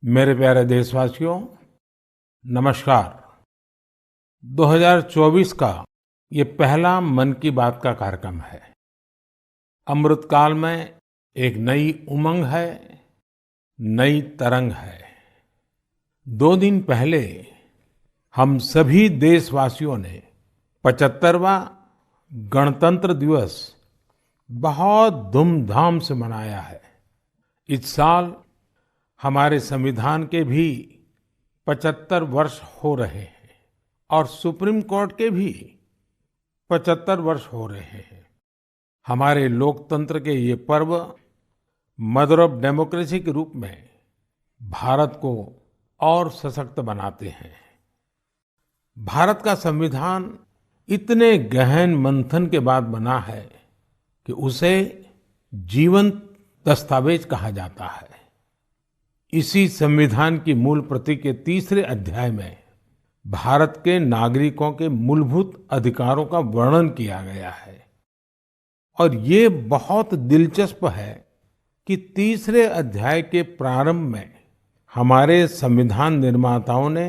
मेरे प्यारे देशवासियों, नमस्कार। 2024 का ये पहला मन की बात का कार्यक्रम है। अमृतकाल में एक नई उमंग है, नई तरंग है। 2 दिन पहले हम सभी देशवासियों ने 75वां गणतंत्र दिवस बहुत धूमधाम से मनाया है। इस साल हमारे संविधान के भी 75 वर्ष हो रहे हैं और सुप्रीम कोर्ट के भी 75 वर्ष हो रहे हैं। हमारे लोकतंत्र के ये पर्व मदर ऑफ डेमोक्रेसी के रूप में भारत को और सशक्त बनाते हैं। भारत का संविधान इतने गहन मंथन के बाद बना है कि उसे जीवंत दस्तावेज कहा जाता है। इसी संविधान की मूल प्रति के 3रे अध्याय में भारत के नागरिकों के मूलभूत अधिकारों का वर्णन किया गया है। और ये बहुत दिलचस्प है कि 3रे अध्याय के प्रारंभ में हमारे संविधान निर्माताओं ने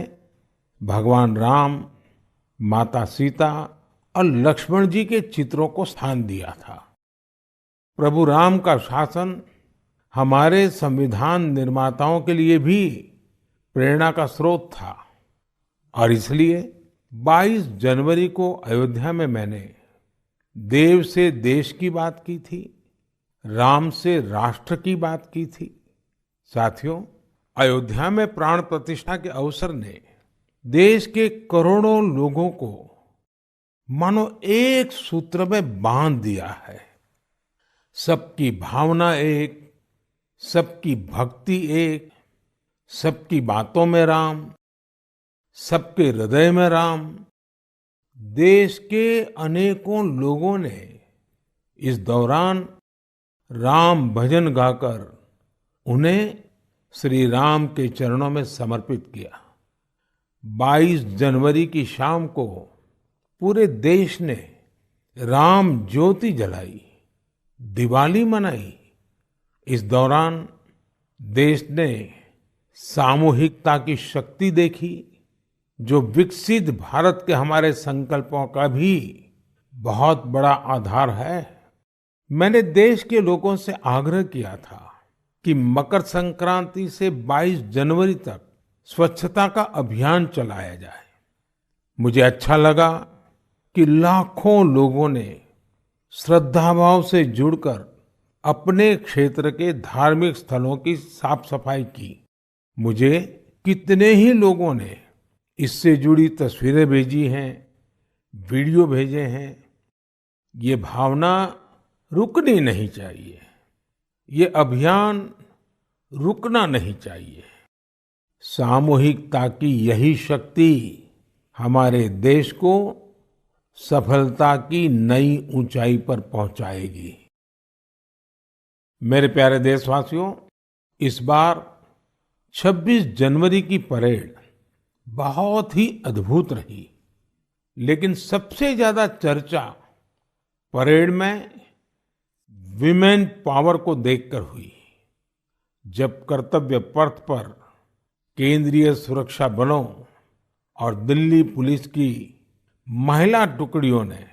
भगवान राम, माता सीता और लक्ष्मण जी के चित्रों को स्थान दिया था। प्रभु राम का शासन हमारे संविधान निर्माताओं के लिए भी प्रेरणा का स्रोत था और इसलिए 22 जनवरी को अयोध्या में मैंने देव से देश की बात की थी, राम से राष्ट्र की बात की थी। साथियों, अयोध्या में प्राण प्रतिष्ठा के अवसर ने देश के करोड़ों लोगों को मानो एक सूत्र में बांध दिया है। सबकी भावना एक, सबकी भक्ति एक, सबकी बातों में राम, सबके हृदय में राम। देश के अनेकों लोगों ने इस दौरान राम भजन गाकर उन्हें श्री राम के चरणों में समर्पित किया। 22 जनवरी की शाम को पूरे देश ने राम ज्योति जलाई, दिवाली मनाई। इस दौरान देश ने सामूहिकता की शक्ति देखी, जो विकसित भारत के हमारे संकल्पों का भी बहुत बड़ा आधार है। मैंने देश के लोगों से आग्रह किया था कि मकर संक्रांति से 22 जनवरी तक स्वच्छता का अभियान चलाया जाए। मुझे अच्छा लगा कि लाखों लोगों ने श्रद्धाभाव से जुड़कर अपने क्षेत्र के धार्मिक स्थलों की साफ सफाई की। मुझे कितने ही लोगों ने इससे जुड़ी तस्वीरें भेजी हैं, वीडियो भेजे हैं। ये भावना रुकनी नहीं चाहिए, ये अभियान रुकना नहीं चाहिए। सामूहिकता की यही शक्ति हमारे देश को सफलता की नई ऊंचाई पर पहुंचाएगी। मेरे प्यारे देशवासियों, इस बार 26 जनवरी की परेड बहुत ही अद्भुत रही, लेकिन सबसे ज्यादा चर्चा परेड में विमेन पावर को देखकर हुई। जब कर्तव्य पथ पर केंद्रीय सुरक्षा बलों और दिल्ली पुलिस की महिला टुकड़ियों ने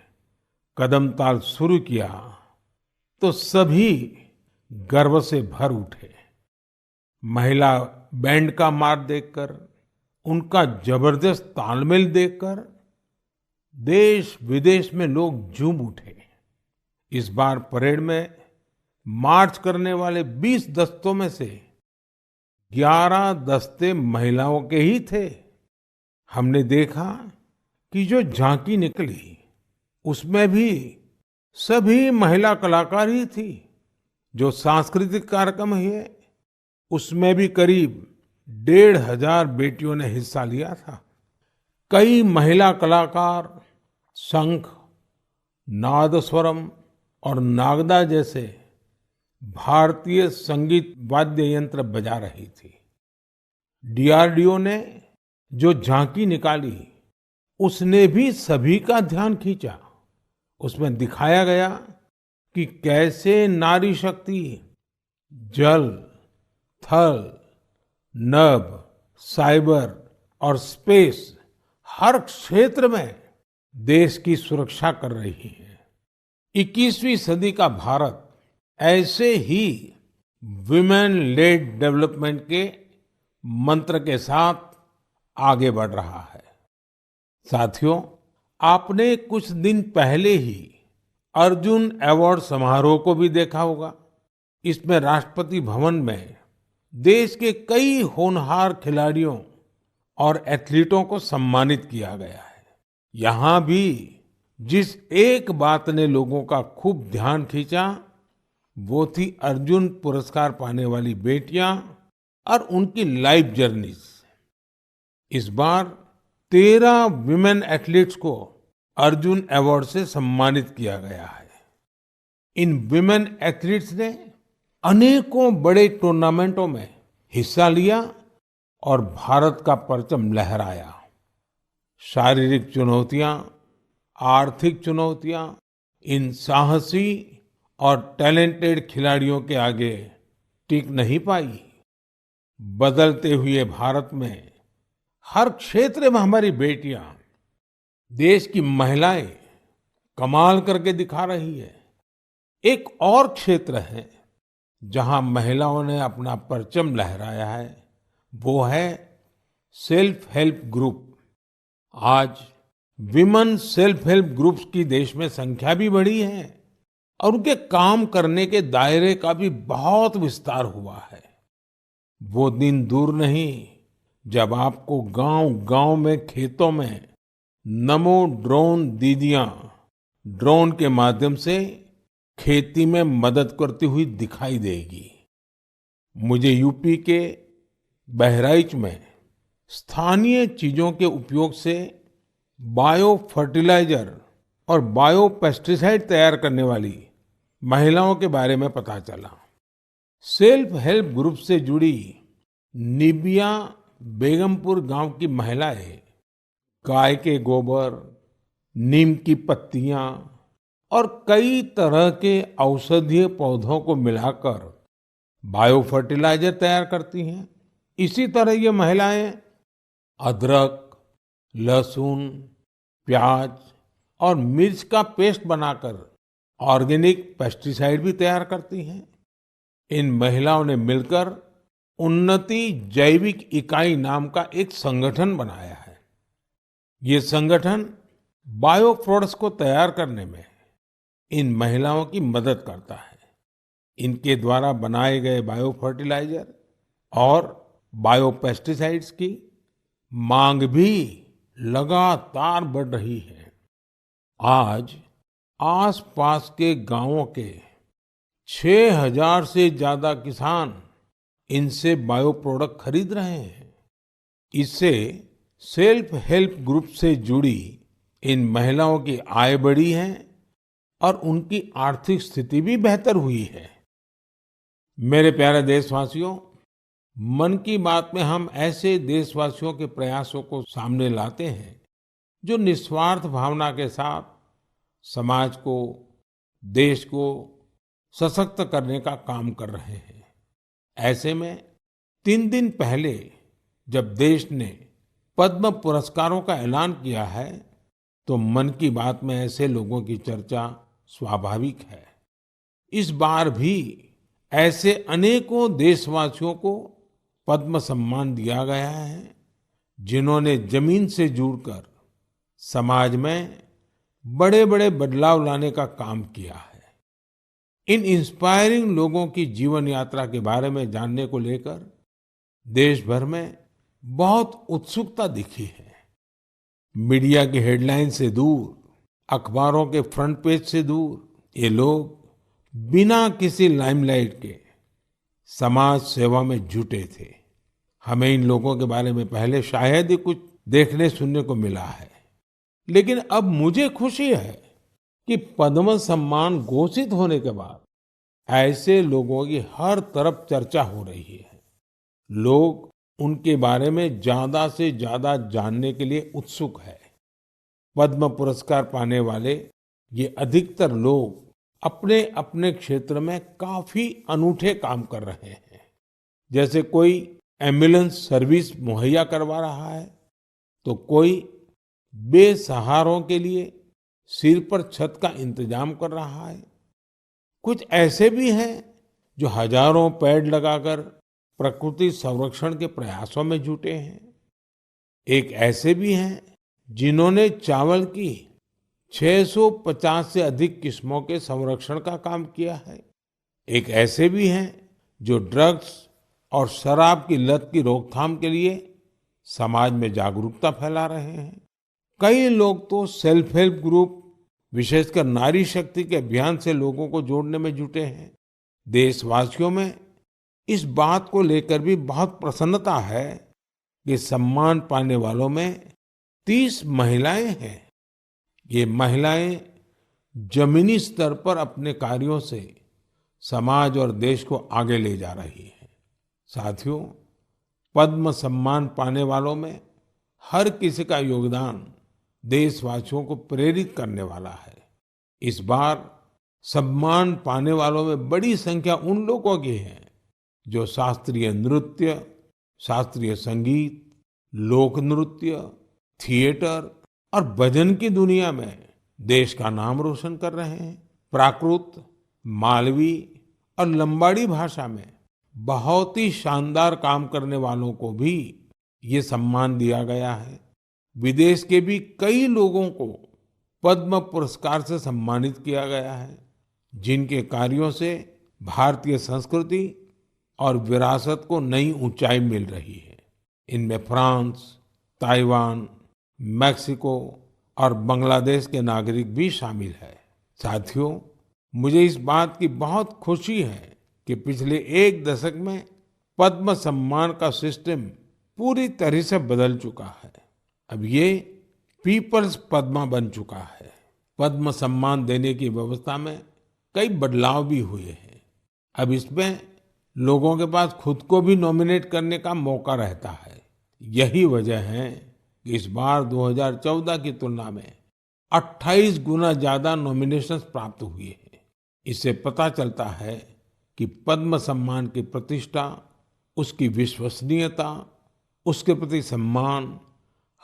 कदमताल शुरू किया तो सभी गर्व से भर उठे। महिला बैंड का मार देखकर, उनका जबरदस्त तालमेल देखकर देश विदेश में लोग झूम उठे। इस बार परेड में मार्च करने वाले 20 दस्तों में से 11 दस्ते महिलाओं के ही थे। हमने देखा कि जो झांकी निकली उसमें भी सभी महिला कलाकार ही थी। जो सांस्कृतिक कार्यक्रम हुए उसमें भी करीब 1,500 बेटियों ने हिस्सा लिया था। कई महिला कलाकार शंख, नादस्वरम और नागदा जैसे भारतीय संगीत वाद्य यंत्र बजा रही थी। डीआरडीओ ने जो झांकी निकाली उसने भी सभी का ध्यान खींचा। उसमें दिखाया गया कि कैसे नारी शक्ति जल, थल, नभ, साइबर और स्पेस हर क्षेत्र में देश की सुरक्षा कर रही है। 21वीं सदी का भारत ऐसे ही वुमेन लेड डेवलपमेंट के मंत्र के साथ आगे बढ़ रहा है। साथियों, आपने कुछ दिन पहले ही अर्जुन अवार्ड समारोह को भी देखा होगा। इसमें राष्ट्रपति भवन में देश के कई होनहार खिलाड़ियों और एथलीटों को सम्मानित किया गया है। यहाँ भी जिस एक बात ने लोगों का खूब ध्यान खींचा, वो थी अर्जुन पुरस्कार पाने वाली बेटियां और उनकी लाइफ जर्नीज। इस बार 13 विमेन एथलीट्स को अर्जुन अवार्ड से सम्मानित किया गया है। इन विमेन एथलीट्स ने अनेकों बड़े टूर्नामेंटों में हिस्सा लिया और भारत का परचम लहराया। शारीरिक चुनौतियां, आर्थिक चुनौतियां इन साहसी और टैलेंटेड खिलाड़ियों के आगे टिक नहीं पाई। बदलते हुए भारत में हर क्षेत्र में हमारी बेटियां, देश की महिलाएं कमाल करके दिखा रही है। एक और क्षेत्र है जहां महिलाओं ने अपना परचम लहराया है, वो है सेल्फ हेल्प ग्रुप। आज विमेन सेल्फ हेल्प ग्रुप्स की देश में संख्या भी बढ़ी है और उनके काम करने के दायरे का भी बहुत विस्तार हुआ है। वो दिन दूर नहीं जब आपको गांव-गांव में, खेतों में नमो ड्रोन दीदियां ड्रोन के माध्यम से खेती में मदद करती हुई दिखाई देगी। मुझे यूपी के बहराइच में स्थानीय चीजों के उपयोग से बायो फर्टिलाइजर और बायो पेस्टिसाइड तैयार करने वाली महिलाओं के बारे में पता चला। सेल्फ हेल्प ग्रुप से जुड़ी निबिया बेगमपुर गांव की महिलाएं गाय के गोबर, नीम की पत्तियां और कई तरह के औषधीय पौधों को मिलाकर बायो फर्टिलाइजर तैयार करती हैं। इसी तरह ये महिलाएं अदरक, लहसुन, प्याज और मिर्च का पेस्ट बनाकर ऑर्गेनिक पेस्टिसाइड भी तैयार करती हैं। इन महिलाओं ने मिलकर उन्नति जैविक इकाई नाम का एक संगठन बनाया है। ये संगठन बायो प्रोडक्ट्स को तैयार करने में इन महिलाओं की मदद करता है। इनके द्वारा बनाए गए बायो फर्टिलाइजर और बायो पेस्टिसाइड्स की मांग भी लगातार बढ़ रही है। आज आसपास के गांवों के 6000 से ज्यादा किसान इनसे बायो प्रोडक्ट खरीद रहे हैं। इससे सेल्फ हेल्प ग्रुप से जुड़ी इन महिलाओं की आय बढ़ी है और उनकी आर्थिक स्थिति भी बेहतर हुई है। मेरे प्यारे देशवासियों, मन की बात में हम ऐसे देशवासियों के प्रयासों को सामने लाते हैं जो निस्वार्थ भावना के साथ समाज को, देश को सशक्त करने का काम कर रहे हैं। ऐसे में 3 दिन पहले जब देश ने पद्म पुरस्कारों का ऐलान किया है, तो मन की बात में ऐसे लोगों की चर्चा स्वाभाविक है। इस बार भी ऐसे अनेकों देशवासियों को पद्म सम्मान दिया गया है, जिन्होंने जमीन से जुड़कर समाज में बड़े-बड़े बदलाव लाने का काम किया है। इन इंस्पायरिंग लोगों की जीवन यात्रा के बारे में जानने को लेकर देश भर में बहुत उत्सुकता दिखी है। मीडिया की हेडलाइन से दूर, अखबारों के फ्रंट पेज से दूर, ये लोग बिना किसी लाइमलाइट के समाज सेवा में जुटे थे। हमें इन लोगों के बारे में पहले शायद ही कुछ देखने सुनने को मिला है, लेकिन अब मुझे खुशी है कि पद्म सम्मान घोषित होने के बाद ऐसे लोगों की हर तरफ चर्चा हो रही है। लोग उनके बारे में ज्यादा से ज्यादा जानने के लिए उत्सुक है। पद्म पुरस्कार पाने वाले ये अधिकतर लोग अपने अपने क्षेत्र में काफी अनूठे काम कर रहे हैं। जैसे कोई एम्बुलेंस सर्विस मुहैया करवा रहा है, तो कोई बेसहारों के लिए सिर पर छत का इंतजाम कर रहा है। कुछ ऐसे भी हैं जो हजारों पेड़ लगाकर प्रकृति संरक्षण के प्रयासों में जुटे हैं। एक ऐसे भी हैं जिन्होंने चावल की 650 से अधिक किस्मों के संरक्षण का काम किया है। एक ऐसे भी हैं जो ड्रग्स और शराब की लत की रोकथाम के लिए समाज में जागरूकता फैला रहे हैं। कई लोग तो सेल्फ हेल्प ग्रुप, विशेषकर नारी शक्ति के अभियान से लोगों को जोड़ने में जुटे हैं। देशवासियों में इस बात को लेकर भी बहुत प्रसन्नता है कि सम्मान पाने वालों में 30 महिलाएं हैं। ये महिलाएं जमीनी स्तर पर अपने कार्यों से समाज और देश को आगे ले जा रही हैं। साथियों, पद्म सम्मान पाने वालों में हर किसी का योगदान देशवासियों को प्रेरित करने वाला है। इस बार सम्मान पाने वालों में बड़ी संख्या उन लोगों की है जो शास्त्रीय नृत्य, शास्त्रीय संगीत, लोक नृत्य, थिएटर और भजन की दुनिया में देश का नाम रोशन कर रहे हैं। प्राकृत, मालवी और लंबाड़ी भाषा में बहुत ही शानदार काम करने वालों को भी ये सम्मान दिया गया है। विदेश के भी कई लोगों को पद्म पुरस्कार से सम्मानित किया गया है, जिनके कार्यों से भारतीय संस्कृति और विरासत को नई ऊंचाई मिल रही है। इनमें फ्रांस, ताइवान, मेक्सिको और बांग्लादेश के नागरिक भी शामिल है। साथियों, मुझे इस बात की बहुत खुशी है कि पिछले एक दशक में पद्म सम्मान का सिस्टम पूरी तरह से बदल चुका है। अब ये पीपल्स पद्मा बन चुका है। पद्म सम्मान देने की व्यवस्था में कई बदलाव भी हुए हैं। अब इसमें लोगों के पास खुद को भी नॉमिनेट करने का मौका रहता है। यही वजह है कि इस बार 2014 की तुलना में 28 गुना ज्यादा नॉमिनेशंस प्राप्त हुए हैं। इससे पता चलता है कि पद्म सम्मान की प्रतिष्ठा, उसकी विश्वसनीयता, उसके प्रति सम्मान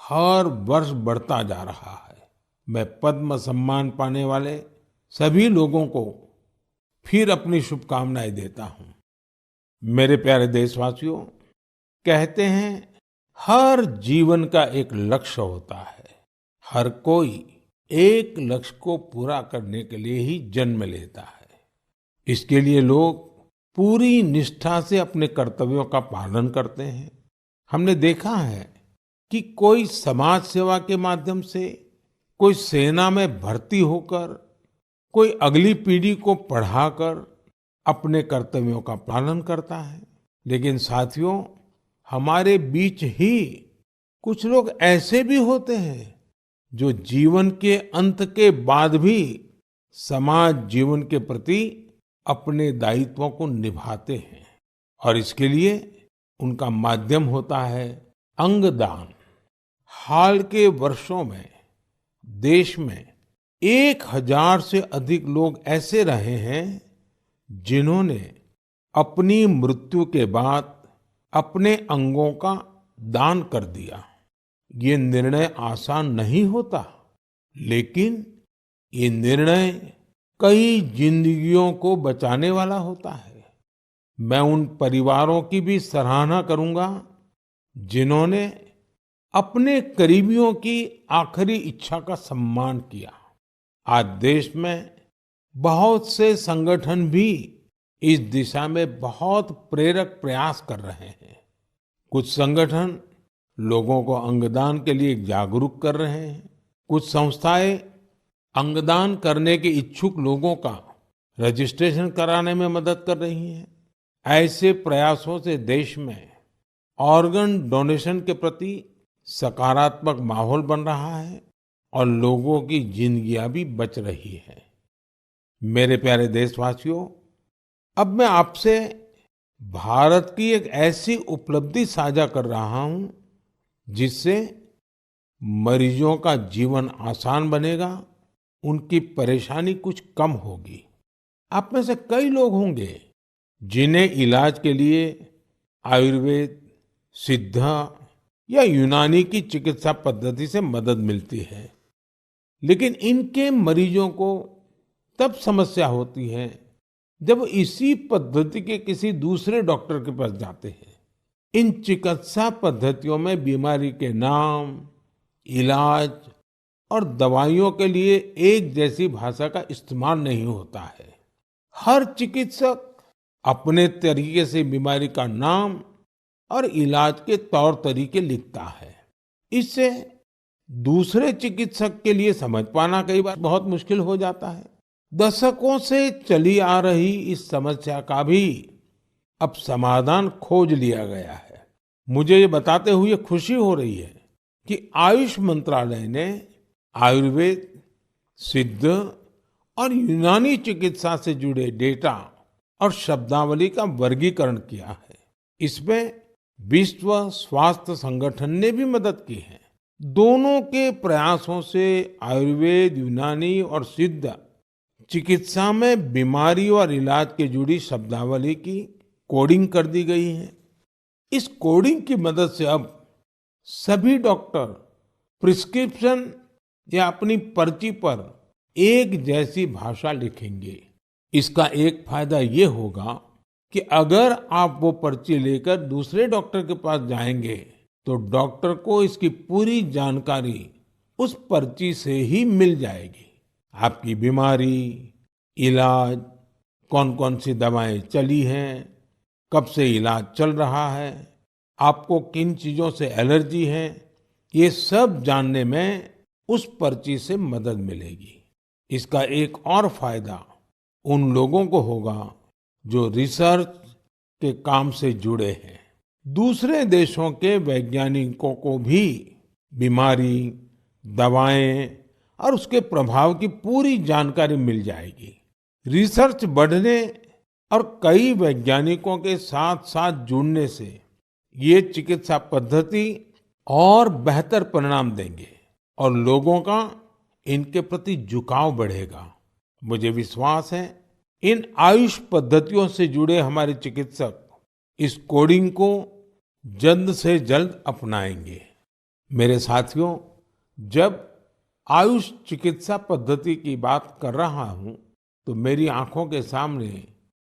हर वर्ष बढ़ता जा रहा है। मैं पद्म सम्मान पाने वाले सभी लोगों को फिर अपनी शुभकामनाएं देता हूं। मेरे प्यारे देशवासियों, कहते हैं हर जीवन का एक लक्ष्य होता है। हर कोई एक लक्ष्य को पूरा करने के लिए ही जन्म लेता है। इसके लिए लोग पूरी निष्ठा से अपने कर्तव्यों का पालन करते हैं। हमने देखा है कि कोई समाज सेवा के माध्यम से, कोई सेना में भर्ती होकर, कोई अगली पीढ़ी को पढ़ाकर अपने कर्तव्यों का पालन करता है। लेकिन साथियों, हमारे बीच ही कुछ लोग ऐसे भी होते हैं जो जीवन के अंत के बाद भी समाज जीवन के प्रति अपने दायित्वों को निभाते हैं, और इसके लिए उनका माध्यम होता है अंगदान। हाल के वर्षों में देश में 1000 से अधिक लोग ऐसे रहे हैं जिन्होंने अपनी मृत्यु के बाद अपने अंगों का दान कर दिया। ये निर्णय आसान नहीं होता, लेकिन ये निर्णय कई जिंदगियों को बचाने वाला होता है। मैं उन परिवारों की भी सराहना करूंगा जिन्होंने अपने करीबियों की आखिरी इच्छा का सम्मान किया। आज देश में बहुत से संगठन भी इस दिशा में बहुत प्रेरक प्रयास कर रहे हैं। कुछ संगठन लोगों को अंगदान के लिए जागरूक कर रहे हैं। कुछ संस्थाएं अंगदान करने के इच्छुक लोगों का रजिस्ट्रेशन कराने में मदद कर रही हैं। ऐसे प्रयासों से देश में ऑर्गन डोनेशन के प्रति सकारात्मक माहौल बन रहा है और लोगों की जिंदगियां भी बच रही है। मेरे प्यारे देशवासियों, अब मैं आपसे भारत की एक ऐसी उपलब्धि साझा कर रहा हूं जिससे मरीजों का जीवन आसान बनेगा, उनकी परेशानी कुछ कम होगी। आप में से कई लोग होंगे जिन्हें इलाज के लिए आयुर्वेद, सिद्ध या यूनानी की चिकित्सा पद्धति से मदद मिलती है। लेकिन इनके मरीजों को तब समस्या होती है जब इसी पद्धति के किसी दूसरे डॉक्टर के पास जाते हैं। इन चिकित्सा पद्धतियों में बीमारी के नाम, इलाज और दवाइयों के लिए एक जैसी भाषा का इस्तेमाल नहीं होता है। हर चिकित्सक अपने तरीके से बीमारी का नाम और इलाज के तौर तरीके लिखता है। इससे दूसरे चिकित्सक के लिए समझ पाना कई बार बहुत मुश्किल हो जाता है। दशकों से चली आ रही इस समस्या का भी अब समाधान खोज लिया गया है। मुझे ये बताते हुए खुशी हो रही है कि आयुष मंत्रालय ने आयुर्वेद, सिद्ध और यूनानी चिकित्सा से जुड़े डेटा और शब्दावली का वर्गीकरण किया है। इसमें विश्व स्वास्थ्य संगठन ने भी मदद की है। दोनों के प्रयासों से आयुर्वेद, यूनानी और सिद्ध चिकित्सा में बीमारी और इलाज के जुड़ी शब्दावली की कोडिंग कर दी गई है। इस कोडिंग की मदद से अब सभी डॉक्टर प्रिस्क्रिप्शन या अपनी पर्ची पर एक जैसी भाषा लिखेंगे। इसका एक फायदा ये होगा कि अगर आप वो पर्ची लेकर दूसरे डॉक्टर के पास जाएंगे तो डॉक्टर को इसकी पूरी जानकारी उस पर्ची से ही मिल जाएगी। आपकी बीमारी, इलाज, कौन कौन सी दवाएं चली हैं, कब से इलाज चल रहा है, आपको किन चीजों से एलर्जी है, ये सब जानने में उस पर्ची से मदद मिलेगी। इसका एक और फायदा उन लोगों को होगा जो रिसर्च के काम से जुड़े हैं। दूसरे देशों के वैज्ञानिकों को भी बीमारी, दवाएं और उसके प्रभाव की पूरी जानकारी मिल जाएगी। रिसर्च बढ़ने और कई वैज्ञानिकों के साथ साथ जुड़ने से ये चिकित्सा पद्धति और बेहतर परिणाम देंगे और लोगों का इनके प्रति झुकाव बढ़ेगा। मुझे विश्वास है इन आयुष पद्धतियों से जुड़े हमारे चिकित्सक इस कोडिंग को जल्द से जल्द अपनाएंगे। मेरे साथियों, जब आयुष चिकित्सा पद्धति की बात कर रहा हूं तो मेरी आंखों के सामने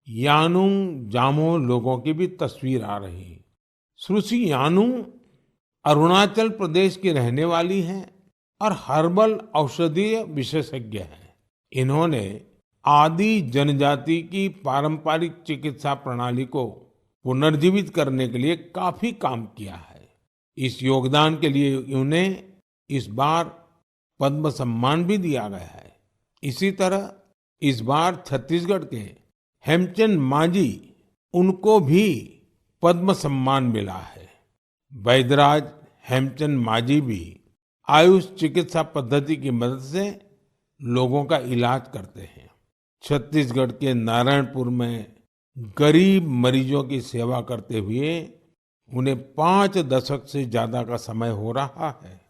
यानुंग जामोह लोगों की भी तस्वीर आ रही है। सुश्री यानुंग अरुणाचल प्रदेश की रहने वाली हैं और हर्बल औषधीय विशेषज्ञ हैं। इन्होंने आदि जनजाति की पारंपरिक चिकित्सा प्रणाली को पुनर्जीवित करने के लिए काफी काम किया है। इस योगदान के लिए उन्हें इस बार पद्म सम्मान भी दिया गया है। इसी तरह इस बार छत्तीसगढ़ के हेमचंद मांझी, उनको भी पद्म सम्मान मिला है। वैद्यराज हेमचंद मांझी भी आयुष चिकित्सा पद्धति की मदद से लोगों का इलाज करते हैं। छत्तीसगढ़ के नारायणपुर में गरीब मरीजों की सेवा करते हुए उन्हें 5 दशक से ज्यादा का समय हो रहा है।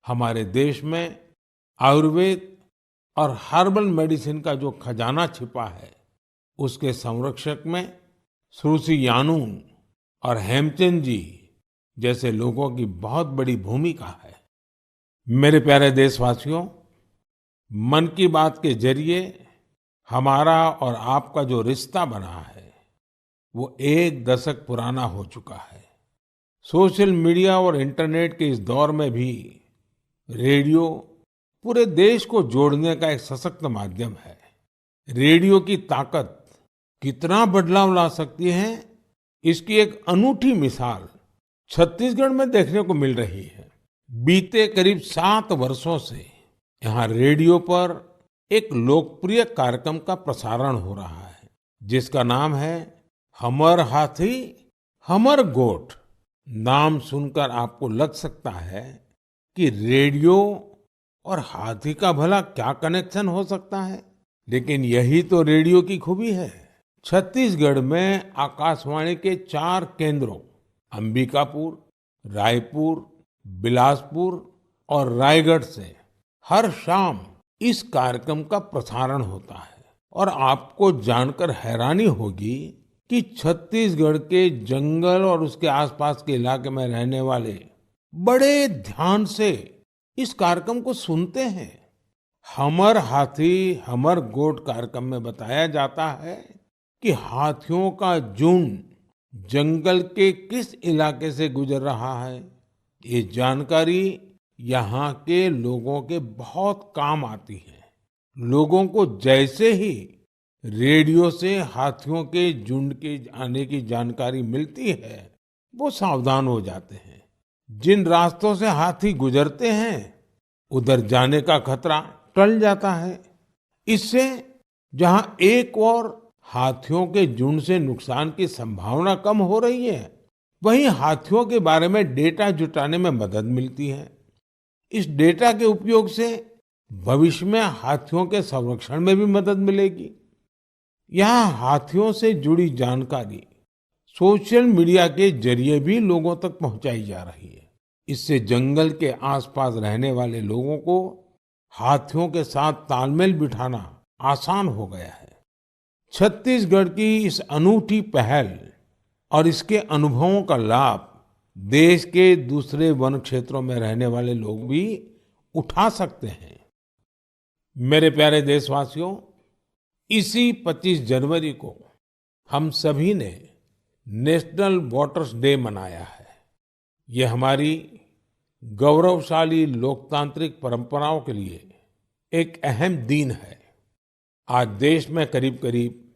हमारे देश में आयुर्वेद और हर्बल मेडिसिन का जो खजाना छिपा है, उसके संरक्षक में सुश्री यानुंग और हेमचंद जी जैसे लोगों की बहुत बड़ी भूमिका है। मेरे प्यारे देशवासियों, मन की बात के जरिए हमारा और आपका जो रिश्ता बना है वो 1 दशक पुराना हो चुका है। सोशल मीडिया और इंटरनेट के इस दौर में भी रेडियो पूरे देश को जोड़ने का एक सशक्त माध्यम है। रेडियो की ताकत कितना बदलाव ला सकती है, इसकी एक अनूठी मिसाल छत्तीसगढ़ में देखने को मिल रही है। बीते करीब 7 वर्षों से यहाँ रेडियो पर एक लोकप्रिय कार्यक्रम का प्रसारण हो रहा है, जिसका नाम है हमर हाथी हमर गोठ। नाम सुनकर आपको लग सकता है कि रेडियो और हाथी का भला क्या कनेक्शन हो सकता है, लेकिन यही तो रेडियो की खूबी है। छत्तीसगढ़ में आकाशवाणी के 4 केंद्रों अंबिकापुर, रायपुर, बिलासपुर और रायगढ़ से हर शाम इस कार्यक्रम का प्रसारण होता है। और आपको जानकर हैरानी होगी कि छत्तीसगढ़ के जंगल और उसके आसपास के इलाके में रहने वाले बड़े ध्यान से इस कार्यक्रम को सुनते हैं। हमर हाथी हमर गोठ कार्यक्रम में बताया जाता है कि हाथियों का झुंड जंगल के किस इलाके से गुजर रहा है। ये जानकारी यहाँ के लोगों के बहुत काम आती है। लोगों को जैसे ही रेडियो से हाथियों के झुंड के आने की जानकारी मिलती है, वो सावधान हो जाते हैं। जिन रास्तों से हाथी गुजरते हैं, उधर जाने का खतरा टल जाता है। इससे जहां एक और हाथियों के झुंड से नुकसान की संभावना कम हो रही है, वहीं हाथियों के बारे में डेटा जुटाने में मदद मिलती है। इस डेटा के उपयोग से भविष्य में हाथियों के संरक्षण में भी मदद मिलेगी। यहाँ हाथियों से जुड़ी जानकारी सोशल मीडिया के जरिए भी लोगों तक पहुंचाई जा रही है। इससे जंगल के आसपास रहने वाले लोगों को हाथियों के साथ तालमेल बिठाना आसान हो गया है। छत्तीसगढ़ की इस अनूठी पहल और इसके अनुभवों का लाभ देश के दूसरे वन क्षेत्रों में रहने वाले लोग भी उठा सकते हैं। मेरे प्यारे देशवासियों, इसी 25 जनवरी को हम सभी ने नेशनल वोटर्स डे मनाया है। ये हमारी गौरवशाली लोकतांत्रिक परंपराओं के लिए एक अहम दिन है। आज देश में करीब करीब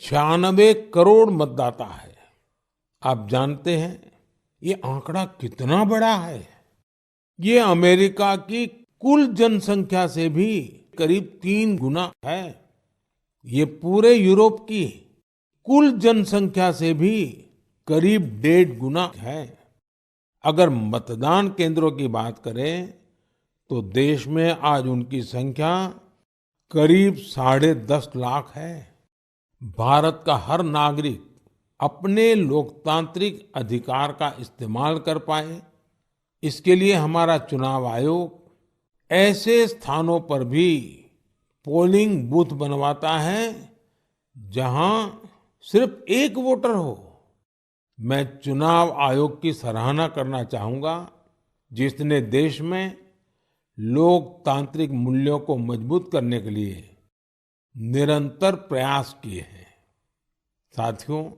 96 करोड़ मतदाता है। आप जानते हैं ये आंकड़ा कितना बड़ा है। ये अमेरिका की कुल जनसंख्या से भी करीब 3 गुना है। ये पूरे यूरोप की कुल जनसंख्या से भी करीब 1.5 गुना है। अगर मतदान केंद्रों की बात करें तो देश में आज उनकी संख्या करीब 10.5 लाख है। भारत का हर नागरिक अपने लोकतांत्रिक अधिकार का इस्तेमाल कर पाए, इसके लिए हमारा चुनाव आयोग ऐसे स्थानों पर भी पोलिंग बूथ बनवाता है जहां सिर्फ एक वोटर हो। मैं चुनाव आयोग की सराहना करना चाहूंगा, जिसने देश में लोकतांत्रिक मूल्यों को मजबूत करने के लिए निरंतर प्रयास किए हैं। साथियों,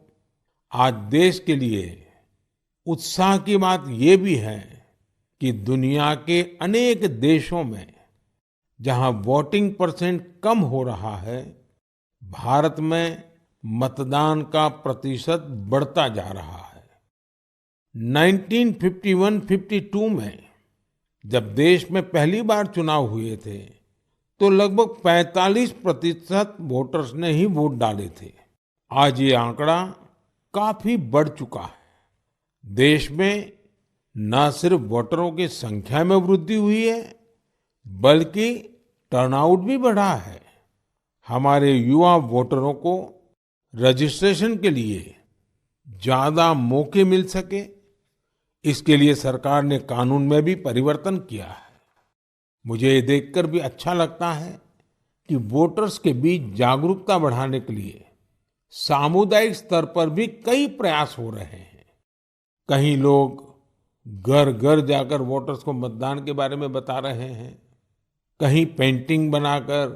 आज देश के लिए उत्साह की बात ये भी है कि दुनिया के अनेक देशों में जहां वोटिंग परसेंट कम हो रहा है, भारत में मतदान का प्रतिशत बढ़ता जा रहा है। 1951-52 में जब देश में पहली बार चुनाव हुए थे, तो लगभग 45% वोटर्स ने ही वोट डाले थे। आज ये आंकड़ा काफी बढ़ चुका है। देश में न सिर्फ वोटरों की संख्या में वृद्धि हुई है, बल्कि टर्नआउट भी बढ़ा है। हमारे युवा वोटरों को रजिस्ट्रेशन के लिए ज्यादा मौके मिल सके, इसके लिए सरकार ने कानून में भी परिवर्तन किया है। मुझे ये देखकर भी अच्छा लगता है कि वोटर्स के बीच जागरूकता बढ़ाने के लिए सामुदायिक स्तर पर भी कई प्रयास हो रहे हैं। कहीं लोग घर घर जाकर वोटर्स को मतदान के बारे में बता रहे हैं, कहीं पेंटिंग बनाकर,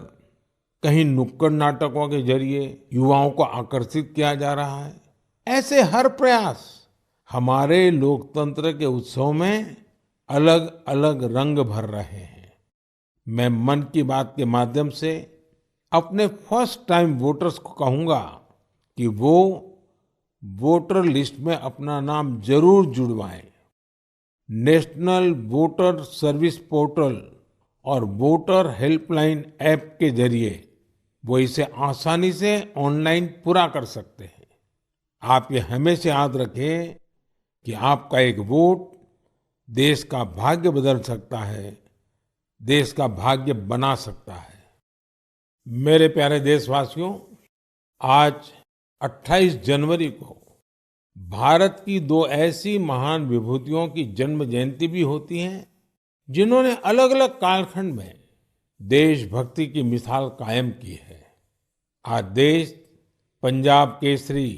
कहीं नुक्कड़ नाटकों के जरिए युवाओं को आकर्षित किया जा रहा है। ऐसे हर प्रयास हमारे लोकतंत्र के उत्सव में अलग अलग रंग भर रहे हैं। मैं मन की बात के माध्यम से अपने फर्स्ट टाइम वोटर्स को कहूंगा कि वो वोटर लिस्ट में अपना नाम जरूर जुड़वाएं। नेशनल वोटर सर्विस पोर्टल और वोटर हेल्पलाइन ऐप के जरिए वो इसे आसानी से ऑनलाइन पूरा कर सकते हैं। आप ये हमेशा याद रखें कि आपका एक वोट देश का भाग्य बदल सकता है, देश का भाग्य बना सकता है। मेरे प्यारे देशवासियों, आज 28 जनवरी को भारत की 2 ऐसी महान विभूतियों की जन्म जयंती भी होती है, जिन्होंने अलग अलग कालखंड में देशभक्ति की मिसाल कायम की है। आज देश पंजाब केसरी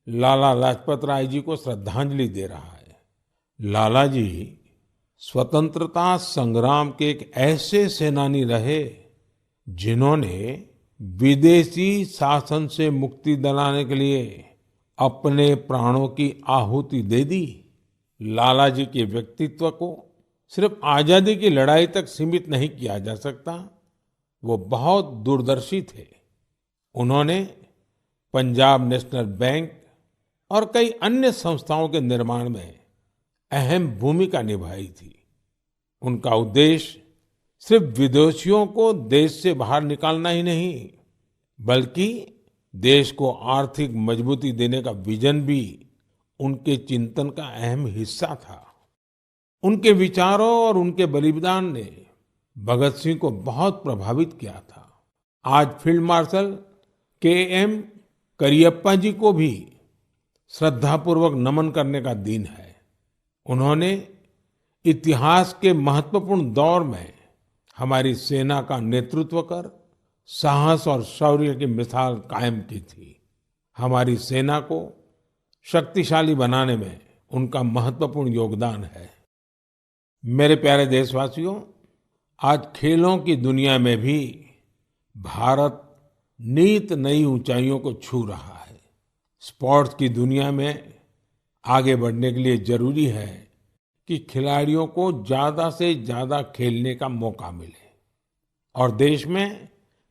लाला लाजपत राय जी को श्रद्धांजलि दे रहा है। लाला जी स्वतंत्रता संग्राम के एक ऐसे सेनानी रहे जिन्होंने विदेशी शासन से मुक्ति दिलाने के लिए अपने प्राणों की आहुति दे दी। लाला जी के व्यक्तित्व को सिर्फ आजादी की लड़ाई तक सीमित नहीं किया जा सकता। वो बहुत दूरदर्शी थे। उन्होंने पंजाब नेशनल बैंक और कई अन्य संस्थाओं के निर्माण में अहम भूमिका निभाई थी। उनका उद्देश्य सिर्फ विदेशियों को देश से बाहर निकालना ही नहीं, बल्कि देश को आर्थिक मजबूती देने का विजन भी उनके चिंतन का अहम हिस्सा था। उनके विचारों और उनके बलिदान ने भगत सिंह को बहुत प्रभावित किया था। आज फील्ड मार्शल के.एम. करियप्पा जी को भी श्रद्धापूर्वक नमन करने का दिन है। उन्होंने इतिहास के महत्वपूर्ण दौर में हमारी सेना का नेतृत्व कर साहस और शौर्य की मिसाल कायम की थी। हमारी सेना को शक्तिशाली बनाने में उनका महत्वपूर्ण योगदान है। मेरे प्यारे देशवासियों, आज खेलों की दुनिया में भी भारत नित नई ऊंचाइयों को छू रहा है। स्पोर्ट्स की दुनिया में आगे बढ़ने के लिए जरूरी है कि खिलाड़ियों को ज्यादा से ज्यादा खेलने का मौका मिले और देश में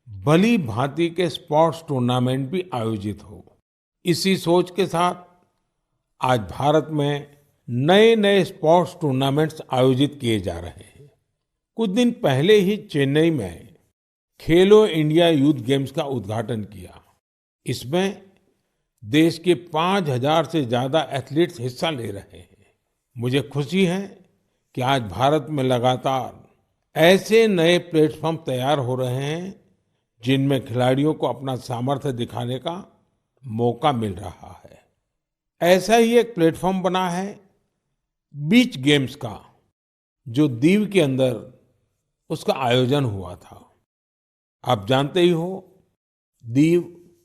भली भांति के स्पोर्ट्स टूर्नामेंट भी आयोजित हो। इसी सोच के साथ आज भारत में नए नए स्पोर्ट्स टूर्नामेंट्स आयोजित किए जा रहे हैं। कुछ दिन पहले ही चेन्नई में खेलो इंडिया यूथ गेम्स का उद्घाटन किया। इसमें देश के 5,000 से ज्यादा एथलीट्स हिस्सा ले रहे हैं। मुझे खुशी है कि आज भारत में लगातार ऐसे नए प्लेटफॉर्म तैयार हो रहे हैं जिनमें खिलाड़ियों को अपना सामर्थ्य दिखाने का मौका मिल रहा है। ऐसा ही एक प्लेटफॉर्म बना है बीच गेम्स का, जो दीव के अंदर उसका आयोजन हुआ था। आप जानते ही हो, दीव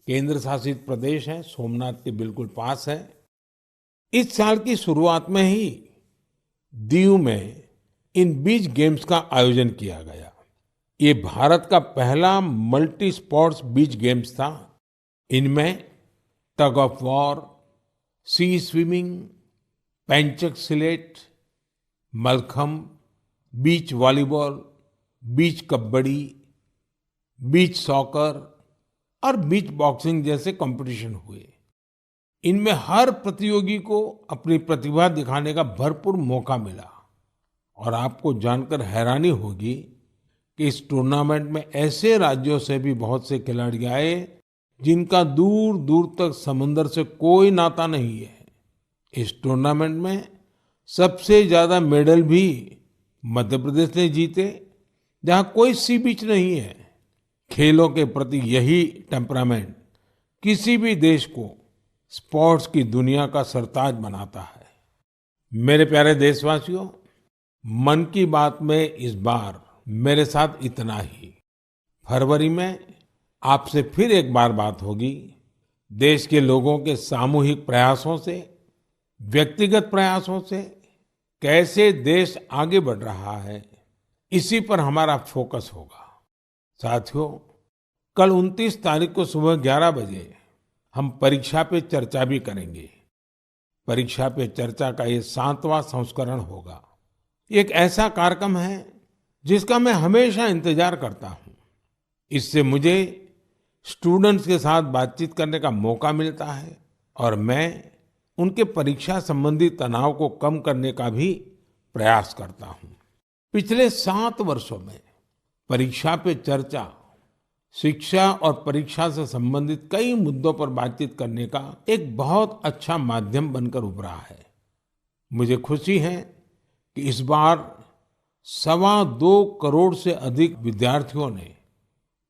केंद्र शासित प्रदेश है, सोमनाथ के बिल्कुल पास है। इस साल की शुरुआत में ही दीव में इन बीच गेम्स का आयोजन किया गया। ये भारत का पहला मल्टी स्पोर्ट्स बीच गेम्स था। इनमें tug of war, sea swimming, pencak silat, mallakhamb, beach volleyball, beach kabaddi, beach soccer और बीच बॉक्सिंग जैसे कंपटीशन हुए। इनमें हर प्रतियोगी को अपनी प्रतिभा दिखाने का भरपूर मौका मिला और आपको जानकर हैरानी होगी कि इस टूर्नामेंट में ऐसे राज्यों से भी बहुत से खिलाड़ी आए जिनका दूर दूर तक समुंदर से कोई नाता नहीं है। इस टूर्नामेंट में सबसे ज्यादा मेडल भी मध्य प्रदेश ने जीते, जहां कोई सी बीच नहीं है। खेलों के प्रति यही टेम्परामेंट किसी भी देश को स्पोर्ट्स की दुनिया का सरताज बनाता है। मेरे प्यारे देशवासियों, मन की बात में इस बार मेरे साथ इतना ही। फरवरी में आपसे फिर एक बार बात होगी। देश के लोगों के सामूहिक प्रयासों से, व्यक्तिगत प्रयासों से कैसे देश आगे बढ़ रहा है, इसी पर हमारा फोकस होगा। साथियों, कल 29 तारीख को सुबह 11 बजे हम परीक्षा पे चर्चा भी करेंगे। परीक्षा पे चर्चा का ये 7वां संस्करण होगा। ये एक ऐसा कार्यक्रम है जिसका मैं हमेशा इंतजार करता हूँ। इससे मुझे स्टूडेंट्स के साथ बातचीत करने का मौका मिलता है और मैं उनके परीक्षा संबंधी तनाव को कम करने का भी प्रयास करता हूँ। पिछले 7 वर्षों में परीक्षा पे चर्चा शिक्षा और परीक्षा से संबंधित कई मुद्दों पर बातचीत करने का एक बहुत अच्छा माध्यम बनकर उभरा है। मुझे खुशी है कि इस बार 2.25 करोड़ से अधिक विद्यार्थियों ने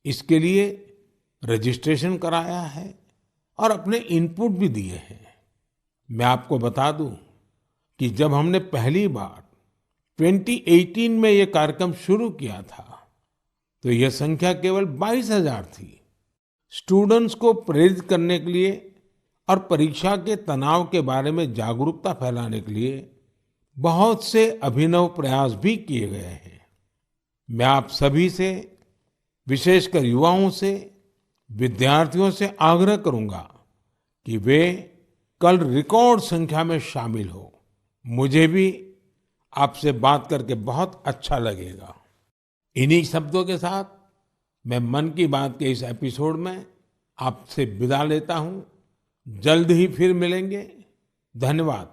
इसके लिए रजिस्ट्रेशन कराया है और अपने इनपुट भी दिए हैं। मैं आपको बता दूं कि जब हमने पहली बार 2018 में ये कार्यक्रम शुरू किया था तो यह संख्या केवल 22,000 थी। स्टूडेंट्स को प्रेरित करने के लिए और परीक्षा के तनाव के बारे में जागरूकता फैलाने के लिए बहुत से अभिनव प्रयास भी किए गए हैं। मैं आप सभी से, विशेषकर युवाओं से, विद्यार्थियों से आग्रह करूंगा कि वे कल रिकॉर्ड संख्या में शामिल हो। मुझे भी आपसे बात करके बहुत अच्छा लगेगा। इन्हीं शब्दों के साथ मैं मन की बात के इस एपिसोड में आपसे विदा लेता हूं। जल्द ही फिर मिलेंगे। धन्यवाद।